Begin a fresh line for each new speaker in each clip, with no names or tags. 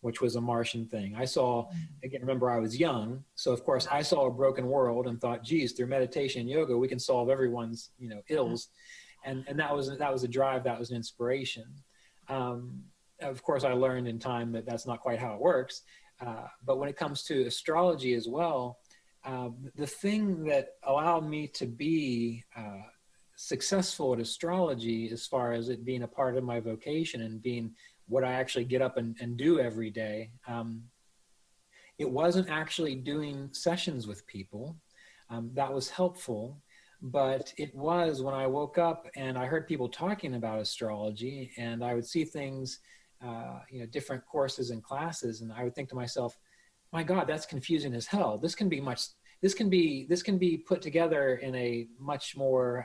which was a Martian thing. I saw, again, remember I was young. So of course I saw a broken world and thought, geez, through meditation and yoga, we can solve everyone's, ills. And that was a drive. That was an inspiration. Of course I learned in time that that's not quite how it works. But when it comes to astrology as well, the thing that allowed me to be successful at astrology, as far as it being a part of my vocation and being what I actually get up and do every day, it wasn't actually doing sessions with people. That was helpful, but it was when I woke up and I heard people talking about astrology, and I would see things, different courses and classes, and I would think to myself, my God, that's confusing as hell. This can be put together in a much more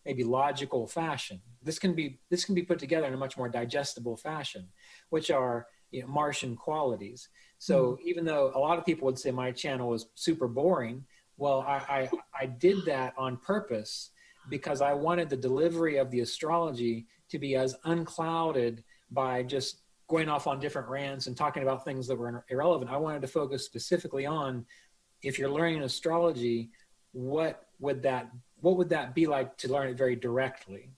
maybe logical fashion. This can be put together in a much more digestible fashion, which are Martian qualities. So even though a lot of people would say my channel is super boring, well, I did that on purpose because I wanted the delivery of the astrology to be as unclouded by just going off on different rants and talking about things that were irrelevant. I wanted to focus specifically on, if you're learning astrology, what would that be like to learn it very directly?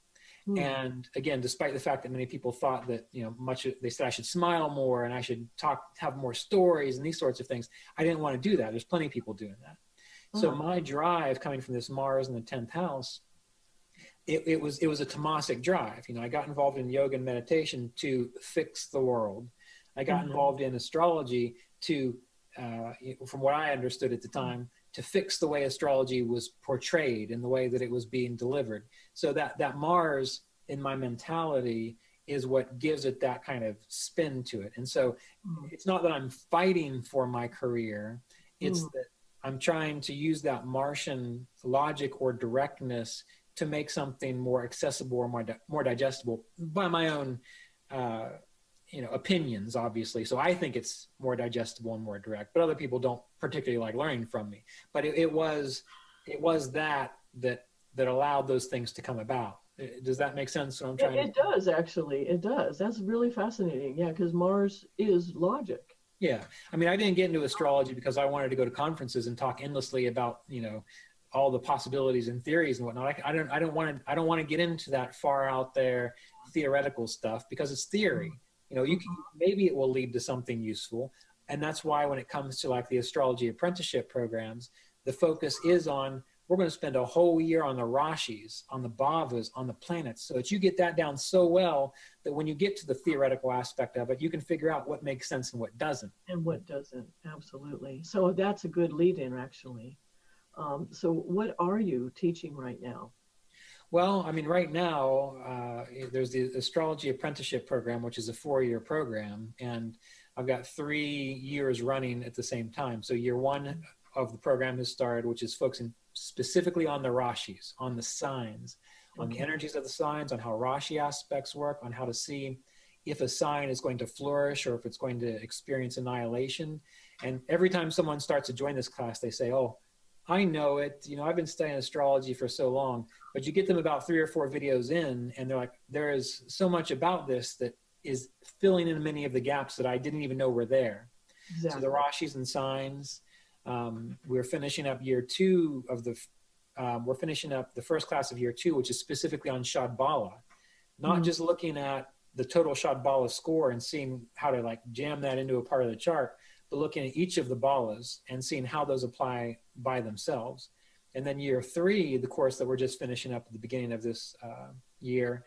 And again, despite the fact that many people thought that, they said I should smile more and I should have more stories and these sorts of things, I didn't want to do that. There's plenty of people doing that. So my drive coming from this Mars in the 10th house, it was a tamasic drive. I got involved in yoga and meditation to fix the world. I got involved in astrology to, from what I understood at the time, to fix the way astrology was portrayed and the way that it was being delivered. So that Mars in my mentality is what gives it that kind of spin to it. And so it's not that I'm fighting for my career. It's that I'm trying to use that Martian logic or directness to make something more accessible or more digestible by my own, opinions, obviously. So I think it's more digestible and more direct, but other people don't particularly like learning from me. But it was that allowed those things to come about. Does that make sense? What I'm trying
It does, actually. It does. That's really fascinating. Yeah, because Mars is logic.
Yeah. I mean, I didn't get into astrology because I wanted to go to conferences and talk endlessly about, all the possibilities and theories and whatnot. I don't want to get into that far out there theoretical stuff because it's theory. Maybe it will lead to something useful. And that's why when it comes to like the astrology apprenticeship programs, the focus is on, we're going to spend a whole year on the Rashis, on the Bhavas, on the planets, so that you get that down so well that when you get to the theoretical aspect of it, you can figure out what makes sense and what doesn't.
And what doesn't, absolutely. So that's a good lead-in, actually. So what are you teaching right now?
Well, I mean, right now, there's the Astrology Apprenticeship Program, which is a 4-year program, and I've got 3 years running at the same time. So year 1 of the program has started, which is focusing specifically on the Rashis, on the signs, on the energies of the signs, on how Rashi aspects work, on how to see if a sign is going to flourish or if it's going to experience annihilation. And every time someone starts to join this class, they say, oh, I know it. I've been studying astrology for so long, but you get them about 3 or 4 videos in and they're like, there is so much about this that is filling in many of the gaps that I didn't even know were there. Exactly. So the Rashis and signs, we're finishing up year 2 of we're finishing up the first class of year 2, which is specifically on Shadbala, not just looking at the total Shadbala score and seeing how to like jam that into a part of the chart, but looking at each of the balas and seeing how those apply by themselves. And then year 3, the course that we're just finishing up at the beginning of this year,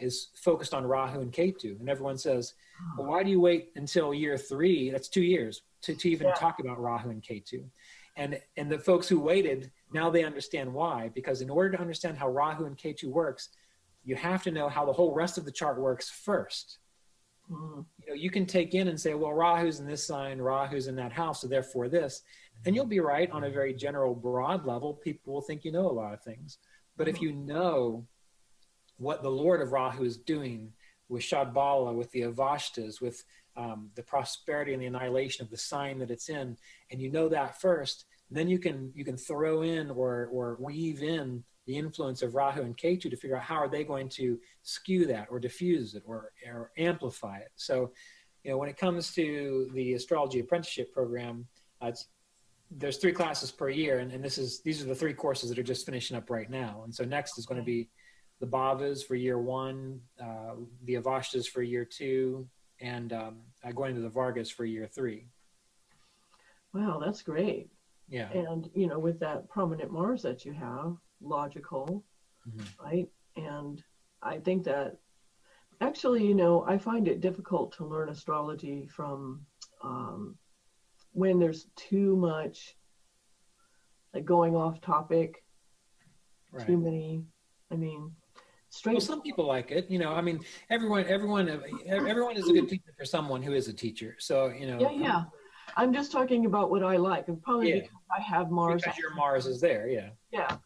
is focused on Rahu and Ketu. And everyone says, well, why do you wait until year 3? That's 2 years to even talk about Rahu and Ketu. And the folks who waited, now they understand why. Because in order to understand how Rahu and Ketu works, you have to know how the whole rest of the chart works first. You can take in and say, well, Rahu's in this sign, Rahu's in that house, so therefore this. And you'll be right on a very general, broad level. People will think you know a lot of things. But if you know what the Lord of Rahu is doing with Shadbala, with the Avashtas, with the prosperity and the annihilation of the sign that it's in, and you know that first, then you can throw in or weave in the influence of Rahu and Ketu to figure out how are they going to skew that or diffuse it or amplify it. So when it comes to the astrology apprenticeship program, there's 3 classes per year, and these are the 3 courses that are just finishing up right now. And so next is going to be the Bhavas for year 1, the Avashtas for year 2, and going into the Vargas for year 3.
Wow, that's great.
Yeah.
And, with that prominent Mars that you have, logical, right? And I think that actually, I find it difficult to learn astrology from when there's too much like going off topic,
Right.
too many, straight.
Well, some people like it, everyone is a good teacher for someone who is a teacher. So,
Yeah. I'm just talking about what I like, and probably because I have Mars.
Because your Mars is there, yeah.
Yeah.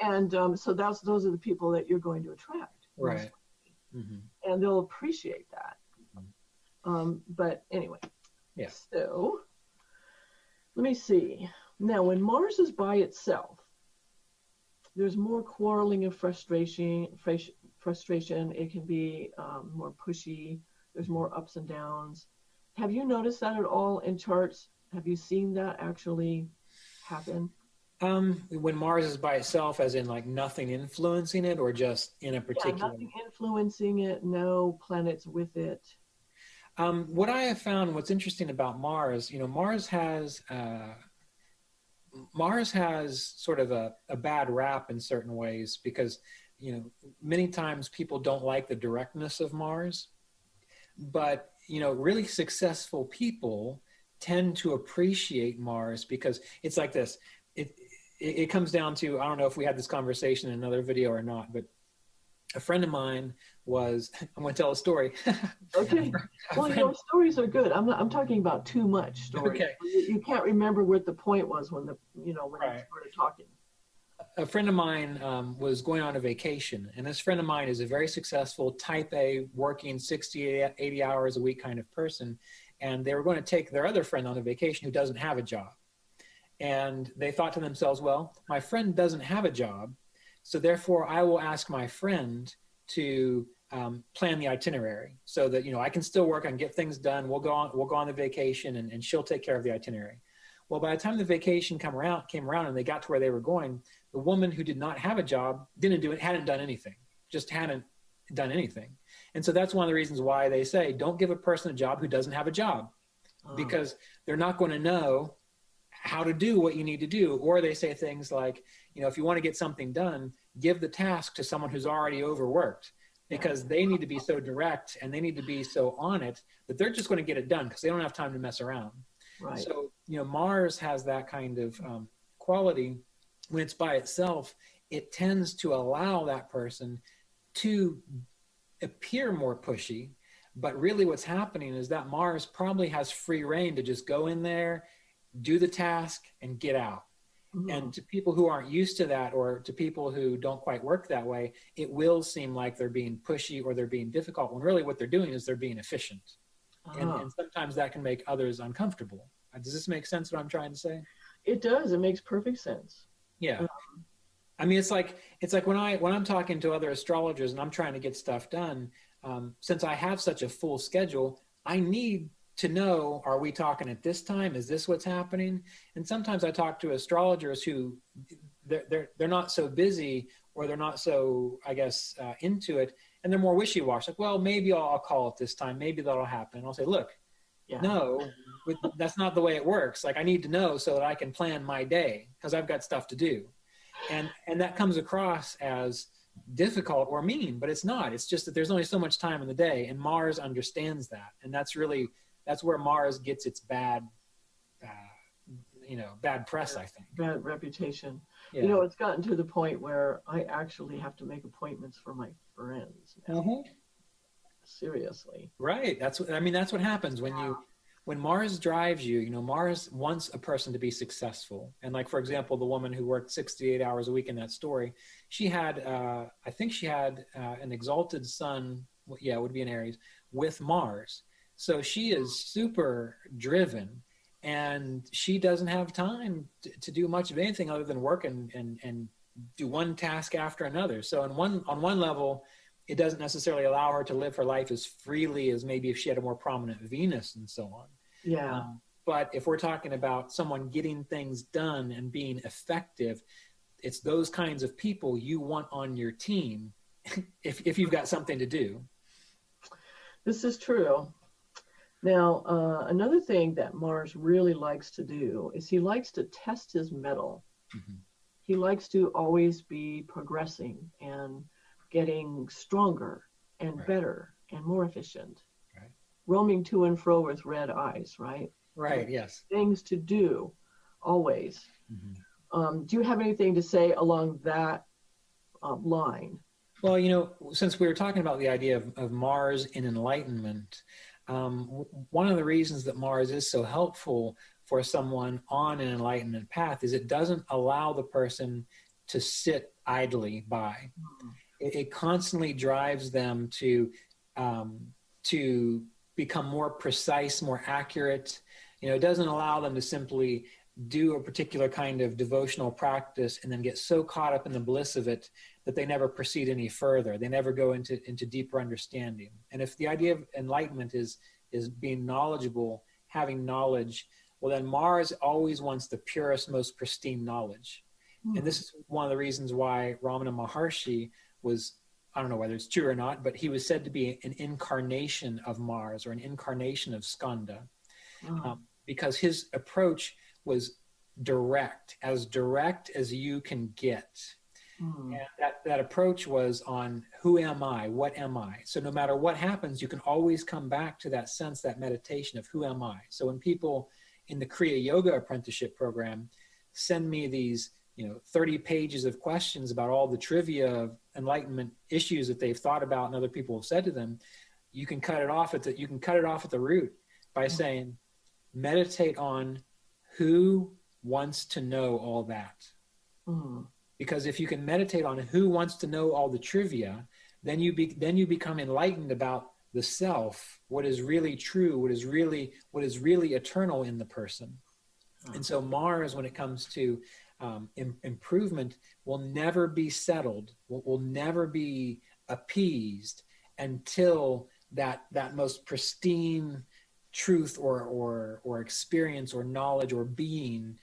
And so those are the people that you're going to attract.
Right.
And they'll appreciate that. But anyway.
Yeah.
So let me see. Now, when Mars is by itself, there's more quarreling and frustration. It can be more pushy. There's more ups and downs. Have you noticed that at all in charts? Have you seen that actually happen?
When Mars is by itself, as in like nothing influencing it, or just in a particular?
Yeah, nothing influencing it, no planets with it.
What I have found, what's interesting about Mars, Mars has sort of a bad rap in certain ways because, many times people don't like the directness of Mars, but, really successful people tend to appreciate Mars because it's like this. It comes down to, I don't know if we had this conversation in another video or not, but a friend of mine was, I'm going to tell a story.
Okay. Well, stories are good. I'm talking about too much stories.
Okay.
You can't remember what the point was when you started talking.
A friend of mine was going on a vacation, and this friend of mine is a very successful type A, working 60, 80 hours a week kind of person. And they were going to take their other friend on a vacation who doesn't have a job. And they thought to themselves, well, my friend doesn't have a job, so therefore I will ask my friend to plan the itinerary so that, I can still work and get things done. We'll go on the vacation and she'll take care of the itinerary. Well, by the time the vacation came around and they got to where they were going, the woman who did not have a job hadn't done anything. And so that's one of the reasons why they say, don't give a person a job who doesn't have a job, because they're not going to know how to do what you need to do. Or they say things like, if you want to get something done, give the task to someone who's already overworked, because they need to be so direct and they need to be so on it that they're just going to get it done because they don't have time to mess around.
Right.
So, Mars has that kind of quality. When it's by itself, it tends to allow that person to appear more pushy. But really what's happening is that Mars probably has free reign to just go in there, do the task, and get out. And to people who aren't used to that, or to people who don't quite work that way, it will seem like they're being pushy or they're being difficult, when really what they're doing is they're being efficient. And sometimes that can make others uncomfortable. Does this make sense, what I'm trying to say?
It does. It makes perfect sense.
Yeah. It's like when I'm talking to other astrologers and I'm trying to get stuff done, since I have such a full schedule, I need to know, are we talking at this time? Is this what's happening? And sometimes I talk to astrologers who they're not so busy, or they're not so, I guess, into it, and they're more wishy-washy. Like, well, maybe I'll call it this time. Maybe that'll happen. And I'll say, look, no, that's not the way it works. Like, I need to know so that I can plan my day, because I've got stuff to do. And that comes across as difficult or mean, but it's not. It's just that there's only so much time in the day, and Mars understands that. And that's where Mars gets its bad press, I think. Bad
reputation.
Yeah.
It's gotten to the point where I actually have to make appointments for my friends now. Seriously.
Right. That's what happens when Mars drives you. Mars wants a person to be successful. And like, for example, the woman who worked 68 hours a week in that story, she had, I think she had an exalted sun. Yeah, it would be an Aries with Mars. So she is super driven, and she doesn't have time to do much of anything other than work and do one task after another. So on one level, it doesn't necessarily allow her to live her life as freely as maybe if she had a more prominent Venus and so on.
Yeah.
But if we're talking about someone getting things done and being effective, it's those kinds of people you want on your team if you've got something to do.
This is true. Now, another thing that Mars really likes to do is he likes to test his mettle.
Mm-hmm.
He likes to always be progressing and getting stronger and
Right.
better and more efficient.
Right.
Roaming to and fro with red eyes, right?
Right, yes.
Things to do, always.
Mm-hmm.
Do you have anything to say along that line?
Well, since we were talking about the idea of Mars in enlightenment, one of the reasons that Mars is so helpful for someone on an enlightenment path is it doesn't allow the person to sit idly by. It constantly drives them to become more precise, more accurate. It doesn't allow them to simply do a particular kind of devotional practice and then get so caught up in the bliss of it that they never proceed any further. They never go into deeper understanding. And if the idea of enlightenment is being knowledgeable, having knowledge, well, then Mars always wants the purest, most pristine knowledge. And this is one of the reasons why Ramana Maharshi was, I don't know whether it's true or not, but he was said to be an incarnation of Mars or an incarnation of Skanda, because his approach was direct as you can get. And that approach was on who am I? What am I? So no matter what happens, you can always come back to that sense, that meditation of who am I? So when people in the Kriya Yoga apprenticeship program send me these 30 pages of questions about all the trivia of enlightenment issues that they've thought about and other people have said to them, you can cut it off at the root by saying, meditate on who wants to know all that. Because if you can meditate on who wants to know all the trivia, then you become enlightened about the self, what is really true, what is really eternal in the person. And so Mars, when it comes to improvement, will never be settled, will never be appeased until that most pristine truth or experience or knowledge or being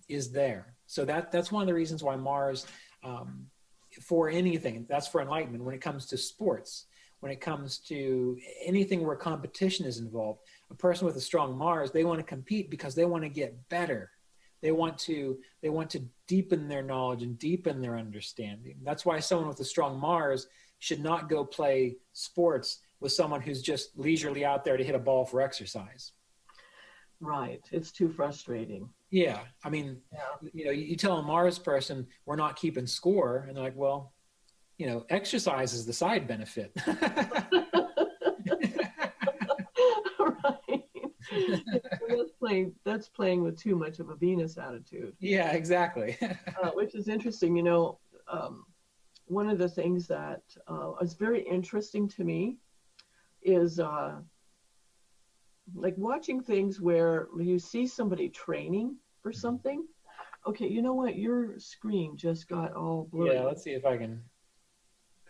is there. So that's one of the reasons why Mars, for anything, that's for enlightenment. When it comes to sports, when it comes to anything where competition is involved, a person with a strong Mars, they want to compete because they want to get better. They want to deepen their knowledge and deepen their understanding. That's why someone with a strong Mars should not go play sports with someone who's just leisurely out there to hit a ball for exercise.
Right. It's too frustrating.
Yeah. I mean, you tell a Mars person, we're not keeping score. And they're like, well, exercise is the side benefit.
Right. That's playing with too much of a Venus attitude.
Yeah, exactly.
Which is interesting. One of the things that is very interesting to me is like watching things where you see somebody training for something. Okay, you know what? Your screen just got all blurry.
Yeah, let's see if I can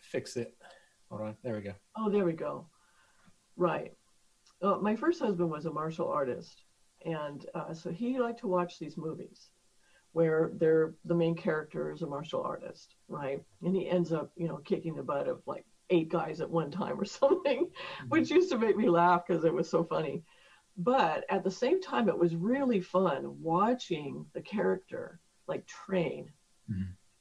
fix it. Hold on. There we go.
Oh, there we go. Right. My first husband was a martial artist. And so he liked to watch these movies where the main character is a martial artist, right? And he ends up, kicking the butt of like 8 guys at one time or something, which used to make me laugh because it was so funny. But at the same time, it was really fun watching the character like train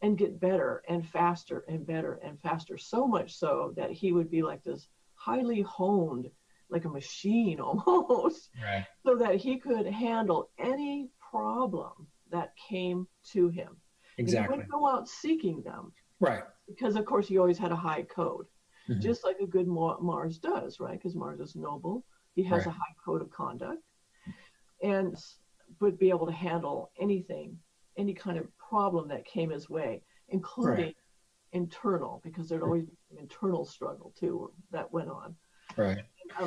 and get better and faster and better and faster, so much so that he would be like this highly honed, like a machine almost,
right,
so that he could handle any problem that came to him.
Exactly.
And he wouldn't go out seeking them.
Right.
Because, of course, he always had a high code, just like a good Mars does, right? Because Mars is noble. He has a high code of conduct and would be able to handle anything, any kind of problem that came his way, including internal, because there'd always be an internal struggle, too, that went on.
Right.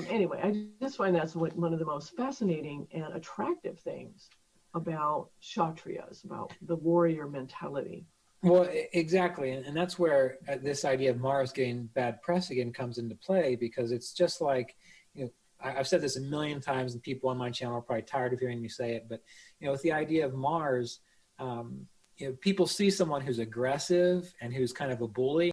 Anyway, I just find that's one of the most fascinating and attractive things about Kshatriyas, about the warrior mentality.
Well, exactly. And that's where this idea of Mars getting bad press again comes into play, because it's just like, I've said this a million times, and people on my channel are probably tired of hearing me say it, but, with the idea of Mars, people see someone who's aggressive and who's kind of a bully,